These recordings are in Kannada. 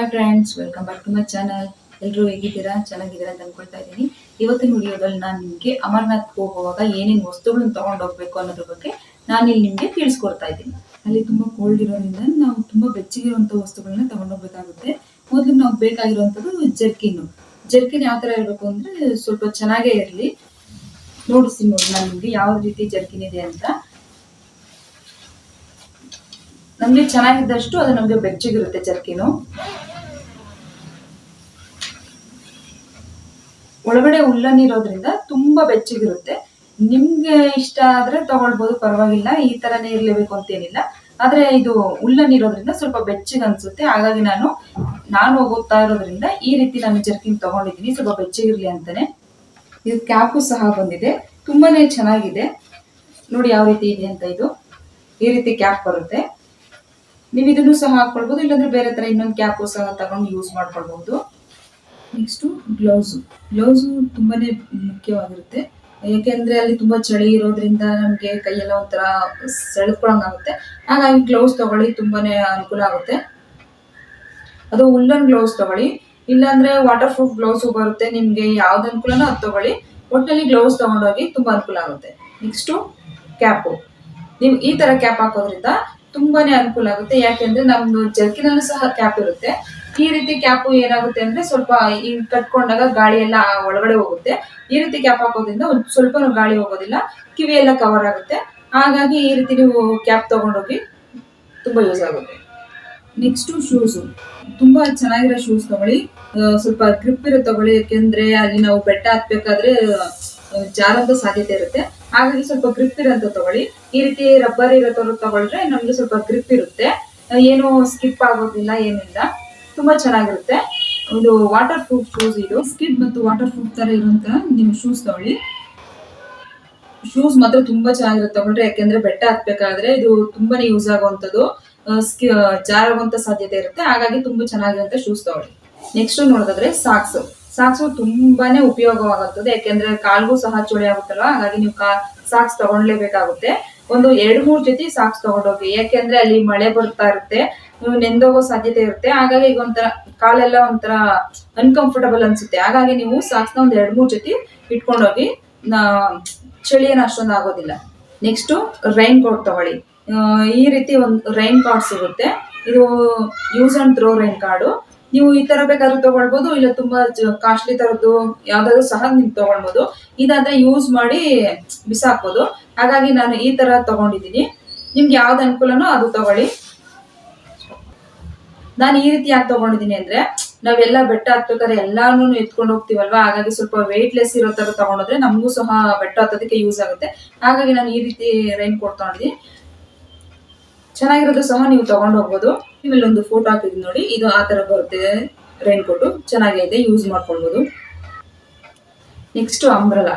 Hi friends, welcome back to my channel. ಎಲ್ಲರೂ ಹೇಗಿದ್ದೀರಾ? ಚೆನ್ನಾಗಿದ್ದೀರಾ ಅಂತ ಅನ್ಕೊಳ್ತಾ ಇದ್ದೀನಿ. ಇವತ್ತಿನ ವಿಡಿಯೋದಲ್ಲಿ ನಾನು ನಿಮಗೆ ಅಮರನಾಥ್ ಹೋಗುವಾಗ ಏನೇನು ವಸ್ತುಗಳನ್ನ ತಗೊಂಡು ಹೋಗ್ಬೇಕು ಅನ್ನೋದ್ರ ಬಗ್ಗೆ ನಾನು ಇಲ್ಲಿ ನಿಮಗೆ ತಿಳಿಸ್ಕೊಡ್ತಾ ಇದ್ದೀನಿ. ಅಲ್ಲಿ ತುಂಬ ಕೋಲ್ಡ್ ಇರೋದ್ರಿಂದ ನಾವು ತುಂಬ ಬೆಚ್ಚಗಿರುವಂಥ ವಸ್ತುಗಳನ್ನ ತಗೊಂಡೋಗ್ಬೇಕಾಗುತ್ತೆ. ಮೊದಲು ನಾವು ಬೇಕಾಗಿರುವಂಥದ್ದು ಜರ್ಕಿನ್ ಯಾವ ಥರ ಇರಬೇಕು ಅಂದರೆ ಸ್ವಲ್ಪ ಚೆನ್ನಾಗೇ ಇರಲಿ. ನೋಡಿಸಿ ನೋಡಿ ನಾನು ನಿಮಗೆ ಯಾವ ರೀತಿ ಜರ್ಕಿನ್ ಇದೆ ಅಂತ. ನಮಗೆ ಚೆನ್ನಾಗಿದ್ದಷ್ಟು ಅದು ನಮಗೆ ಬೆಚ್ಚಗಿರುತ್ತೆ ಜರ್ಕಿನು. ಒಳಗಡೆ ಉಲ್ಲನ್ ಇರೋದ್ರಿಂದ ತುಂಬಾ ಬೆಚ್ಚಗಿರುತ್ತೆ. ನಿಮ್ಗೆ ಇಷ್ಟ ಆದ್ರೆ ತಗೊಳ್ಬೋದು, ಪರವಾಗಿಲ್ಲ. ಈ ತರನೇ ಇರ್ಲೇಬೇಕು ಅಂತೇನಿಲ್ಲ. ಆದ್ರೆ ಇದು ಉಲ್ಲನ್ ಇರೋದ್ರಿಂದ ಸ್ವಲ್ಪ ಬೆಚ್ಚಗೆ ಅನ್ಸುತ್ತೆ. ಹಾಗಾಗಿ ನಾನು ಹೋಗ್ತಾ ಇರೋದ್ರಿಂದ ಈ ರೀತಿ ನಾನು ಜರ್ಕಿನ್ ತಗೊಂಡಿದ್ದೀನಿ, ಸ್ವಲ್ಪ ಬೆಚ್ಚಗಿರ್ಲಿ ಅಂತಾನೆ. ಇದು ಕ್ಯಾಪು ಸಹ ಬಂದಿದೆ, ತುಂಬಾನೇ ಚೆನ್ನಾಗಿದೆ. ನೋಡಿ ಯಾವ ರೀತಿ ಇದೆ ಅಂತ. ಇದು ಈ ರೀತಿ ಕ್ಯಾಪ್ ಬರುತ್ತೆ. ನೀವು ಇದನ್ನು ಸಹ ಹಾಕೊಳ್ಬಹುದು, ಇಲ್ಲಾಂದ್ರೆ ಬೇರೆ ತರ ಇನ್ನೊಂದು ಕ್ಯಾಪು ಸಹ ತಗೊಂಡು ಯೂಸ್ ಮಾಡ್ಕೊಳ್ಬಹುದು. ನೆಕ್ಸ್ಟು ಗ್ಲೌಸು ತುಂಬಾನೇ ಮುಖ್ಯವಾಗಿರುತ್ತೆ. ಯಾಕೆಂದ್ರೆ ಅಲ್ಲಿ ತುಂಬಾ ಚಳಿ ಇರೋದ್ರಿಂದ ನಮಗೆ ಕೈಯೆಲ್ಲ ಒಂಥರ ಸೆಳೆದ್ಕೊಳಂಗಾಗುತ್ತೆ. ಹಾಗಾಗಿ ಗ್ಲೌಸ್ ತಗೊಳ್ಳಿ, ತುಂಬಾನೇ ಅನುಕೂಲ ಆಗುತ್ತೆ. ಅದು ಉಲ್ಲನ್ ಗ್ಲೌಸ್ ತಗೊಳ್ಳಿ, ಇಲ್ಲಾಂದ್ರೆ ವಾಟರ್ ಪ್ರೂಫ್ ಗ್ಲೌಸು ಬರುತ್ತೆ. ನಿಮ್ಗೆ ಯಾವ್ದು ಅನುಕೂಲನೋ ಅದು ತಗೊಳ್ಳಿ. ಒಟ್ಟಿನಲ್ಲಿ ಗ್ಲೌಸ್ ತಗೊಂಡೋಗಿ ತುಂಬಾ ಅನುಕೂಲ ಆಗುತ್ತೆ. Next cap. ನೀವು ಈ ತರ ಕ್ಯಾಪ್ ಹಾಕೋದ್ರಿಂದ ತುಂಬಾನೇ ಅನುಕೂಲ ಆಗುತ್ತೆ. ಯಾಕೆಂದ್ರೆ ನಮ್ದು ಜರ್ಕಿನಲ್ಲೂ ಸಹ ಕ್ಯಾಪ್ ಇರುತ್ತೆ. ಈ ರೀತಿ ಕ್ಯಾಪು ಏನಾಗುತ್ತೆ ಅಂದ್ರೆ ಸ್ವಲ್ಪ ಕಟ್ಕೊಂಡಾಗ ಗಾಳಿ ಎಲ್ಲ ಒಳಗಡೆ ಹೋಗುತ್ತೆ. ಈ ರೀತಿ ಕ್ಯಾಪ್ ಹಾಕೋದ್ರಿಂದ ಸ್ವಲ್ಪ ಗಾಳಿ ಹೋಗೋದಿಲ್ಲ, ಕಿವಿ ಎಲ್ಲ ಕವರ್ ಆಗುತ್ತೆ. ಹಾಗಾಗಿ ಈ ರೀತಿ ನೀವು ಕ್ಯಾಪ್ ತಗೊಂಡೋಗಿ ತುಂಬಾ ಯೂಸ್ ಆಗುತ್ತೆ. Next shoes. ತುಂಬಾ ಚೆನ್ನಾಗಿರೋ ಶೂಸ್ ತಗೊಳ್ಳಿ, ಸ್ವಲ್ಪ ಗ್ರಿಪ್ ಇರೋ ತಗೊಳ್ಳಿ. ಯಾಕೆಂದ್ರೆ ಅಲ್ಲಿ ನಾವು ಬೆಟ್ಟ ಹತ್ಬೇಕಾದ್ರೆ ಜಾರಂತ ಸಾಧ್ಯತೆ ಇರುತ್ತೆ. ಹಾಗಾಗಿ ಸ್ವಲ್ಪ ಗ್ರಿಪ್ ಇರೋಂಥ ತಗೊಳ್ಳಿ. ಈ ರೀತಿ ರಬ್ಬರ್ ಇರೋ ತಗೊಳ್ರೆ ನಮ್ಗೆ ಸ್ವಲ್ಪ ಗ್ರಿಪ್ ಇರುತ್ತೆ, ಏನು ಸ್ಕಿಪ್ ಆಗೋದಿಲ್ಲ, ಏನಿಲ್ಲ. ತುಂಬಾ ಚೆನ್ನಾಗಿರುತ್ತೆ. ಇದು ವಾಟರ್ ಪ್ರೂಫ್ ಶೂಸ್. ಇದು ಸ್ಕಿಡ್ ಮತ್ತು ವಾಟರ್ ಪ್ರೂಫ್ ತರ ಇರುವಂತ ನೀವು ಶೂಸ್ ತಗೊಳ್ಳಿ. ಶೂಸ್ ಮಾತ್ರ ತುಂಬಾ ಚೆನ್ನಾಗಿರುತ್ತೆ ತಗೊಂಡ್ರೆ. ಯಾಕೆಂದ್ರೆ ಬೆಟ್ಟ ಹತ್ಬೇಕಾದ್ರೆ ಇದು ತುಂಬಾನೇ ಯೂಸ್ ಆಗುವಂಥದ್ದು, ಜಾರುವಂತ ಸಾಧ್ಯತೆ ಇರುತ್ತೆ. ಹಾಗಾಗಿ ತುಂಬಾ ಚೆನ್ನಾಗಿರುತ್ತೆ ಶೂಸ್ ತಗೊಳ್ಳಿ. ನೆಕ್ಸ್ಟ್ ನೋಡೋದಾದ್ರೆ ಸಾಕ್ಸು ತುಂಬಾನೇ ಉಪಯೋಗವಾಗುತ್ತದೆ. ಯಾಕೆಂದ್ರೆ ಕಾಲ್ಗೂ ಸಹ ಚಳಿ ಆಗುತ್ತಲ್ವಾ, ಹಾಗಾಗಿ ನೀವು ಸಾಕ್ಸ್ ತಗೊಳ್ಲೇಬೇಕಾಗುತ್ತೆ. ಒಂದು 2-3 ಜೊತೆ ಸಾಕ್ಸ್ ತಗೊಂಡೋಗಿ. ಯಾಕೆಂದ್ರೆ ಅಲ್ಲಿ ಮಳೆ ಬರ್ತಾ ಇರುತ್ತೆ, ನೆಂದೋಗೋ ಸಾಧ್ಯತೆ ಇರುತ್ತೆ. ಹಾಗಾಗಿ ಈಗ ಒಂಥರ ಕಾಲೆಲ್ಲ ಒಂಥರ ಅನ್ಕಂಫರ್ಟಬಲ್ ಅನ್ಸುತ್ತೆ. ಹಾಗಾಗಿ ನೀವು ಸಾಕ್ಸ್ನ ಒಂದು 2-3 ಜೊತೆ ಇಟ್ಕೊಂಡೋಗಿ, ಚಳಿ ಏನು ಅಷ್ಟೊಂದು ಆಗೋದಿಲ್ಲ. ನೆಕ್ಸ್ಟು ರೈನ್ ಕೋಟ್ ತಗೊಳ್ಳಿ. ಈ ರೀತಿ ಒಂದು ರೈನ್ ಕಾರ್ಡ್ ಸಿಗುತ್ತೆ. ಇದು use and throw rain card. ನೀವು ಈ ತರ ಬೇಕಾದ್ರೂ ತಗೊಳ್ಬಹುದು, ಇಲ್ಲ ತುಂಬಾ ಕಾಸ್ಟ್ಲಿ ತರದ್ದು ಯಾವ್ದಾದ್ರು ಸಹ ನೀವು ತಗೊಳ್ಬಹುದು. ಇದಾದ್ರೆ ಯೂಸ್ ಮಾಡಿ ಬಿಸಾಕ್ಬೋದು. ಹಾಗಾಗಿ ನಾನು ಈ ತರ ತಗೊಂಡಿದ್ದೀನಿ. ನಿಮ್ಗೆ ಯಾವ್ದು ಅನುಕೂಲನೋ ಅದು ತಗೊಳ್ಳಿ. ನಾನು ಈ ರೀತಿ ಯಾಕೆ ತಗೊಂಡಿದ್ದೀನಿ ಅಂದ್ರೆ, ನಾವೆಲ್ಲ ಬೆಟ್ಟ ಹತ್ಬೇಕಾದ್ರೆ ಎಲ್ಲಾನು ಎತ್ಕೊಂಡು ಹೋಗ್ತೀವಲ್ವಾ, ಹಾಗಾಗಿ ಸ್ವಲ್ಪ ವೆಯ್ಟ್ ಲೆಸ್ ಇರೋ ತರ ತಗೊಂಡೋದ್ರೆ ನಮಗೂ ಸಹ ಬೆಟ್ಟ ಹತ್ತೋದಕ್ಕೆ ಯೂಸ್ ಆಗುತ್ತೆ. ಹಾಗಾಗಿ ನಾನು ಈ ರೀತಿ ರೈನ್ ಕೋಟ್ ತಗೊಂಡಿದ್ದೀನಿ. ಚೆನ್ನಾಗಿರೋದು ಸಹ ನೀವು ತಗೊಂಡು ಹೋಗ್ಬೋದು. ಇವೆಲ್ಲ ಒಂದು ಫೋಟೋ ಹಾಕಿದ್ದೀನಿ ನೋಡಿ, ಇದು ಆ ತರ ಬರುತ್ತೆ ರೈನ್ ಕೋಟು. ಚೆನ್ನಾಗಿದೆ, ಯೂಸ್ ಮಾಡ್ಕೊಳ್ಬೋದು. ನೆಕ್ಸ್ಟ್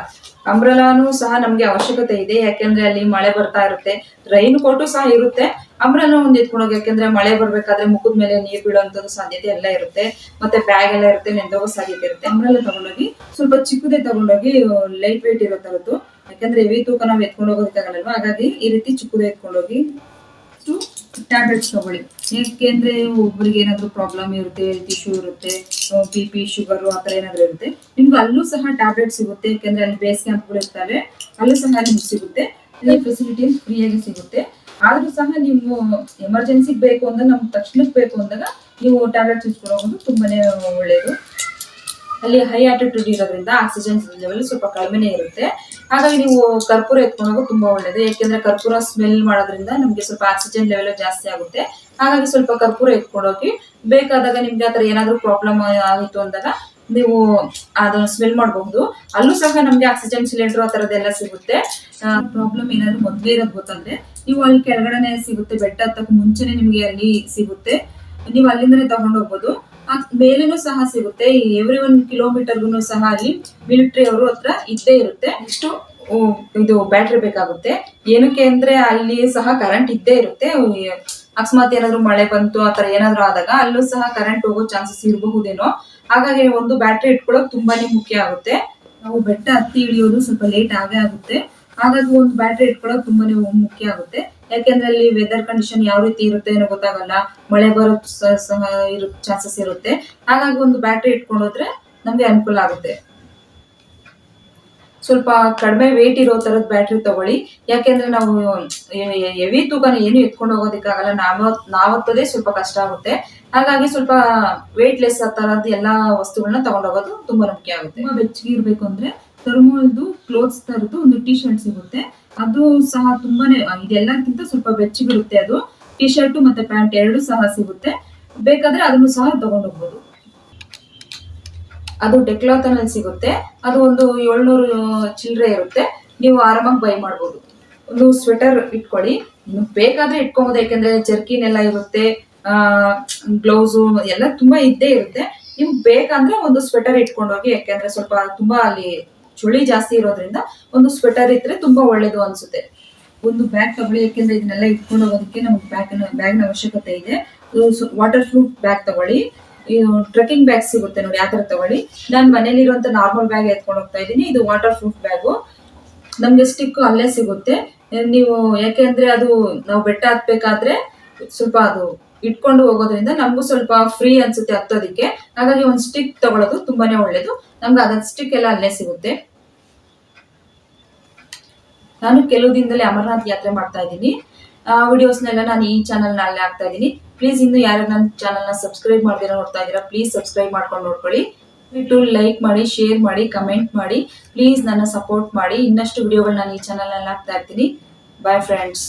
ಅಂಬ್ರಲಾನು ಸಹ ನಮ್ಗೆ ಅವಶ್ಯಕತೆ ಇದೆ. ಯಾಕೆಂದ್ರೆ ಅಲ್ಲಿ ಮಳೆ ಬರ್ತಾ ಇರುತ್ತೆ. ರೈನ್ ಕೋಟು ಸಹ ಇರುತ್ತೆ, ಅಂಬ್ರಲಾ ಒಂದು ಎತ್ಕೊಂಡೋಗಿ. ಯಾಕೆಂದ್ರೆ ಮಳೆ ಬರ್ಬೇಕಾದ್ರೆ ಮುಖದ ಮೇಲೆ ನೀರು ಬೀಳುವಂತದ್ದು ಸಾಧ್ಯತೆ ಎಲ್ಲ ಇರುತ್ತೆ, ಮತ್ತೆ ಬ್ಯಾಗ್ ಎಲ್ಲ ಇರುತ್ತೆ, ನೆಂದೋಗೋ ಸಾಧ್ಯತೆ ಇರುತ್ತೆ. ಅಂಬ್ರಲಾ ತಗೊಂಡೋಗಿ, ಸ್ವಲ್ಪ ಚಿಕ್ಕದೇ ತಗೊಂಡೋಗಿ, ಲೈಟ್ ವೇಟ್ ಇರೋ ತರದ್ದು. ಯಾಕಂದ್ರೆ ಹೆವಿ ತೂಕ ನಾವು ಎತ್ಕೊಂಡು ಹೋಗೋದಕ್ಕಾಗಲ್ವಾ, ಹಾಗಾಗಿ ಈ ರೀತಿ ಚಿಕ್ಕದೇ ಎತ್ಕೊಂಡೋಗಿ. ಟ್ಯಾಬ್ಲೆಟ್ಸ್ ತಗೊಳ್ಳಿ. ಯಾಕೆಂದ್ರೆ ಒಬ್ಬರಿಗೆ ಏನಾದ್ರು ಪ್ರಾಬ್ಲಮ್ ಇರುತ್ತೆ, ಹೆಲ್ತ್ ಇಶ್ಯೂ ಇರುತ್ತೆ, BP ಶುಗರು ಆ ಥರ ಏನಾದ್ರು ಇರುತ್ತೆ, ನಿಮ್ಗೆ ಅಲ್ಲೂ ಸಹ ಟ್ಯಾಬ್ಲೆಟ್ ಸಿಗುತ್ತೆ. ಯಾಕೆಂದ್ರೆ ಅಲ್ಲಿ ಬೇಸ್ ಕ್ಯಾಂಪ್ಗಳು ಇರ್ತವೆ, ಅಲ್ಲೂ ಸಹ ನಿಮ್ಗೆ ಸಿಗುತ್ತೆ. ಈ ಫೆಸಿಲಿಟಿ ಫ್ರೀಯಾಗಿ ಸಿಗುತ್ತೆ. ಆದ್ರೂ ಸಹ ನೀವು ಎಮರ್ಜೆನ್ಸಿಗೆ ಬೇಕು ಅಂದಾಗ, ನಮ್ಗೆ ತಕ್ಷಣಕ್ಕೆ ಬೇಕು ಅಂದಾಗ ನೀವು ಟ್ಯಾಬ್ಲೆಟ್ಸ್ ಇಸ್ಕೊಳ್ಳೋದು ತುಂಬಾನೇ ಒಳ್ಳೆಯದು. ಅಲ್ಲಿ ಹೈ ಆಟಿಟ್ಯೂಡ್ ಇರೋದ್ರಿಂದ ಆಕ್ಸಿಜನ್ ಲೆವೆಲ್ ಸ್ವಲ್ಪ ಕಡಿಮೆನೇ ಇರುತ್ತೆ. ಹಾಗಾಗಿ ನೀವು ಕರ್ಪೂರ ಎತ್ಕೊಂಡೋಗೋದು ತುಂಬಾ ಒಳ್ಳೇದು. ಯಾಕೆಂದ್ರೆ ಕರ್ಪೂರ ಸ್ಮೆಲ್ ಮಾಡೋದ್ರಿಂದ ನಮ್ಗೆ ಸ್ವಲ್ಪ ಆಕ್ಸಿಜನ್ ಲೆವೆಲ್ ಜಾಸ್ತಿ ಆಗುತ್ತೆ. ಹಾಗಾಗಿ ಸ್ವಲ್ಪ ಕರ್ಪೂರ ಎತ್ಕೊಂಡೋಗಿ, ಬೇಕಾದಾಗ ನಿಮ್ಗೆ ಆತರ ಏನಾದ್ರು ಪ್ರಾಬ್ಲಮ್ ಆಗಿತ್ತು ಅಂದಾಗ ನೀವು ಅದನ್ನ ಸ್ಮೆಲ್ ಮಾಡಬಹುದು. ಅಲ್ಲೂ ಸಹ ನಮ್ಗೆ ಆಕ್ಸಿಜನ್ ಸಿಲಿಂಡರ್ ಆ ತರದೆಲ್ಲ ಸಿಗುತ್ತೆ. ಪ್ರಾಬ್ಲಮ್ ಏನಾದ್ರು ಮೊದ್ಲೇ ಇರೋದು ಗೊತ್ತಂದ್ರೆ ನೀವು ಅಲ್ಲಿ ಕೆಳಗಡೆನೆ ಸಿಗುತ್ತೆ, ಬೆಟ್ಟ ಹತ್ತಕ್ಕೆ ಮುಂಚೆನೆ ನಿಮ್ಗೆ ಅಲ್ಲಿ ಸಿಗುತ್ತೆ. ನೀವು ಅಲ್ಲಿಂದನೇ ತಗೊಂಡು ಹೋಗ್ಬೋದು. ಮೇಲೇನೂ ಸಹ ಸಿಗುತ್ತೆ. ಎವ್ರಿ 1 ಕಿಲೋಮೀಟರ್ಗೂ ಸಹ ಅಲ್ಲಿ ಮಿಲಿಟರಿ ಅವರು ಹತ್ರ ಇದ್ದೇ ಇರುತ್ತೆ. ಇಷ್ಟು ಇದು ಬ್ಯಾಟ್ರಿ ಬೇಕಾಗುತ್ತೆ. ಏನಕ್ಕೆ ಅಂದ್ರೆ ಅಲ್ಲಿ ಸಹ ಕರೆಂಟ್ ಇದ್ದೇ ಇರುತ್ತೆ. ಅಕಸ್ಮಾತ್ ಏನಾದ್ರು ಮಳೆ ಬಂತು ಆ ತರ ಏನಾದ್ರು ಆದಾಗ ಅಲ್ಲೂ ಸಹ ಕರೆಂಟ್ ಹೋಗೋ ಚಾನ್ಸಸ್ ಇರಬಹುದೇನೋ. ಹಾಗಾಗಿ ಒಂದು ಬ್ಯಾಟ್ರಿ ಇಟ್ಕೊಳ್ಳೋದು ತುಂಬಾನೇ ಮುಖ್ಯ ಆಗುತ್ತೆ. ನಾವು ಬೆಟ್ಟ ಹತ್ತಿ ಇಳಿಯೋದು ಸ್ವಲ್ಪ ಲೇಟ್ ಆಗೇ ಆಗುತ್ತೆ. ಹಾಗಾಗಿ ಒಂದು ಬ್ಯಾಟ್ರಿ ಇಟ್ಕೊಳ್ಳೋದು ತುಂಬಾನೇ ಮುಖ್ಯ ಆಗುತ್ತೆ. ಯಾಕೆಂದ್ರೆ ಅಲ್ಲಿ ವೆದರ್ ಕಂಡೀಷನ್ ಯಾವ ರೀತಿ ಇರುತ್ತೆ ಏನೋ ಗೊತ್ತಾಗಲ್ಲ, ಮಳೆ ಬರೋ ಸಹ ಚಾನ್ಸಸ್ ಇರುತ್ತೆ. ಹಾಗಾಗಿ ಒಂದು ಬ್ಯಾಟ್ರಿ ಇಟ್ಕೊಂಡೋದ್ರೆ ನಮ್ಗೆ ಅನುಕೂಲ ಆಗುತ್ತೆ. ಸ್ವಲ್ಪ ಕಡಿಮೆ ವೇಟ್ ಇರೋ ತರದ ಬ್ಯಾಟ್ರಿ ತಗೊಳ್ಳಿ. ಯಾಕೆಂದ್ರೆ ನಾವು ಹೆವಿ ತೂಕನ ಏನು ಎತ್ಕೊಂಡು ಹೋಗೋದಕ್ಕಾಗಲ್ಲ, ನಾವತ್ತದೇ ಸ್ವಲ್ಪ ಕಷ್ಟ ಆಗುತ್ತೆ. ಹಾಗಾಗಿ ಸ್ವಲ್ಪ ವೇಟ್ ಲೆಸ್ ಆ ತರದ್ದು ಎಲ್ಲಾ ವಸ್ತುಗಳನ್ನ ತಗೊಂಡೋಗೋದು ತುಂಬಾ ಮುಖ್ಯ ಆಗುತ್ತೆ. ತುಂಬಾ ಬೆಚ್ಚಗೆ ಇರ್ಬೇಕು ಅಂದ್ರೆ ಥರ್ಮೋಲ್ದು ಕ್ಲೋತ್ಸ್ ತರದ್ದು ಒಂದು ಟಿ ಶರ್ಟ್ ಸಿಗುತ್ತೆ. ಅದು ಸಹ ತುಂಬಾನೇ ಇದೆಲ್ಲಕ್ಕಿಂತ ಸ್ವಲ್ಪ ಬೆಚ್ಚಗಿರುತ್ತೆ. ಅದು ಟಿ ಶರ್ಟ್ ಮತ್ತೆ ಪ್ಯಾಂಟ್ ಎರಡು ಸಹ ಸಿಗುತ್ತೆ. ಬೇಕಾದ್ರೆ ಅದನ್ನು ಸಹ ತಗೊಂಡೋಗ್ಬೋದು. ಅದು ಡೆಕ್ಲಾಥನ್ ಅಲ್ಲಿ ಸಿಗುತ್ತೆ. ಅದು ಒಂದು 700 ಚಿಲ್ಲರೆ ಇರುತ್ತೆ. ನೀವು ಆರಾಮಾಗಿ ಬೈ ಮಾಡ್ಬೋದು. ಒಂದು ಸ್ವೆಟರ್ ಇಟ್ಕೊಳ್ಳಿ, ನಿಮ್ಗೆ ಬೇಕಾದ್ರೆ ಇಟ್ಕೊಬೋದು. ಯಾಕೆಂದ್ರೆ ಜರ್ಕಿನ್ ಎಲ್ಲ ಇರುತ್ತೆ, ಗ್ಲೌಸು ಎಲ್ಲ ತುಂಬಾ ಇದ್ದೇ ಇರುತ್ತೆ. ನಿಮ್ಗೆ ಬೇಕಂದ್ರೆ ಒಂದು ಸ್ವೆಟರ್ ಇಟ್ಕೊಂಡೋಗಿ. ಯಾಕೆಂದ್ರೆ ಸ್ವಲ್ಪ ತುಂಬಾ ಅಲ್ಲಿ ಚಳಿ ಜಾಸ್ತಿ ಇರೋದ್ರಿಂದ ಒಂದು ಸ್ವೆಟರ್ ಇದ್ರೆ ತುಂಬಾ ಒಳ್ಳೇದು ಅನ್ಸುತ್ತೆ. ಒಂದು ಬ್ಯಾಗ್ ತಗೊಳ್ಳಿ, ಯಾಕೆಂದ್ರೆ ಇದನ್ನೆಲ್ಲ ಇಟ್ಕೊಂಡು ಹೋಗೋದಕ್ಕೆ ನಮ್ಗೆ ಬ್ಯಾಗ್ನ ಅವಶ್ಯಕತೆ ಇದೆ. ವಾಟರ್ ಪ್ರೂಫ್ ಬ್ಯಾಗ್ ತಗೊಳ್ಳಿ. ಟ್ರೆಕ್ಕಿಂಗ್ ಬ್ಯಾಗ್ ಸಿಗುತ್ತೆ ನೋಡಿ, ಆ ತರ ತಗೊಳ್ಳಿ. ನಾನು ಮನೇಲಿರುವಂತ ನಾರ್ಮಲ್ ಬ್ಯಾಗ್ ಎತ್ಕೊಂಡು ಹೋಗ್ತಾ ಇದ್ದೀನಿ. ಇದು ವಾಟರ್ ಪ್ರೂಫ್ ಬ್ಯಾಗು. ನಮ್ಗೆ ಸ್ಟಿಕ್ ಅಲ್ಲೇ ಸಿಗುತ್ತೆ. ನೀವು ಯಾಕೆಂದ್ರೆ ಅದು ನಾವು ಬೆಟ್ಟ ಹತ್ಬೇಕಾದ್ರೆ ಸ್ವಲ್ಪ ಅದು ಇಟ್ಕೊಂಡು ಹೋಗೋದ್ರಿಂದ ನಮಗೂ ಸ್ವಲ್ಪ ಫ್ರೀ ಅನ್ಸುತ್ತೆ ಹತ್ತೋದಿಕ್ಕೆ. ಹಾಗಾಗಿ ಒಂದು ಸ್ಟಿಕ್ ತಗೊಳ್ಳೋದು ತುಂಬಾನೇ ಒಳ್ಳೇದು. ನಮ್ಗೆ ಅದ್ರ ಸ್ಟಿಕ್ ಎಲ್ಲ ಅಲ್ಲೇ ಸಿಗುತ್ತೆ. ನಾನು ಕೆಲವು ದಿನದಲ್ಲಿ ಅಮರನಾಥ್ ಯಾತ್ರೆ ಮಾಡ್ತಾ ಇದ್ದೀನಿ. ವಿಡಿಯೋಸ್ನೆಲ್ಲ ನಾನು ಈ ಚಾನಲ್ ನಲ್ಲಿ ಹಾಕ್ತಾ ಇದ್ದೀನಿ. ಪ್ಲೀಸ್ ಇನ್ನು ಯಾರು ನನ್ನ ಚಾನಲ್ನ ಸಬ್ಸ್ಕ್ರೈಬ್ ಮಾಡ್ದಿರ ನೋಡ್ತಾ ಇದ್ದೀರಾ, ಪ್ಲೀಸ್ ಸಬ್ಸ್ಕ್ರೈಬ್ ಮಾಡ್ಕೊಂಡು ನೋಡ್ಕೊಳ್ಳಿ. ಲೈಕ್ ಮಾಡಿ, ಶೇರ್ ಮಾಡಿ, ಕಮೆಂಟ್ ಮಾಡಿ. ಪ್ಲೀಸ್ ನನ್ನ ಸಪೋರ್ಟ್ ಮಾಡಿ. ಇನ್ನಷ್ಟು ವಿಡಿಯೋಗಳು ನಾನು ಈ ಚಾನಲ್ ನಲ್ಲಿ ಹಾಕ್ತಾ ಇರ್ತೀನಿ. Bye friends.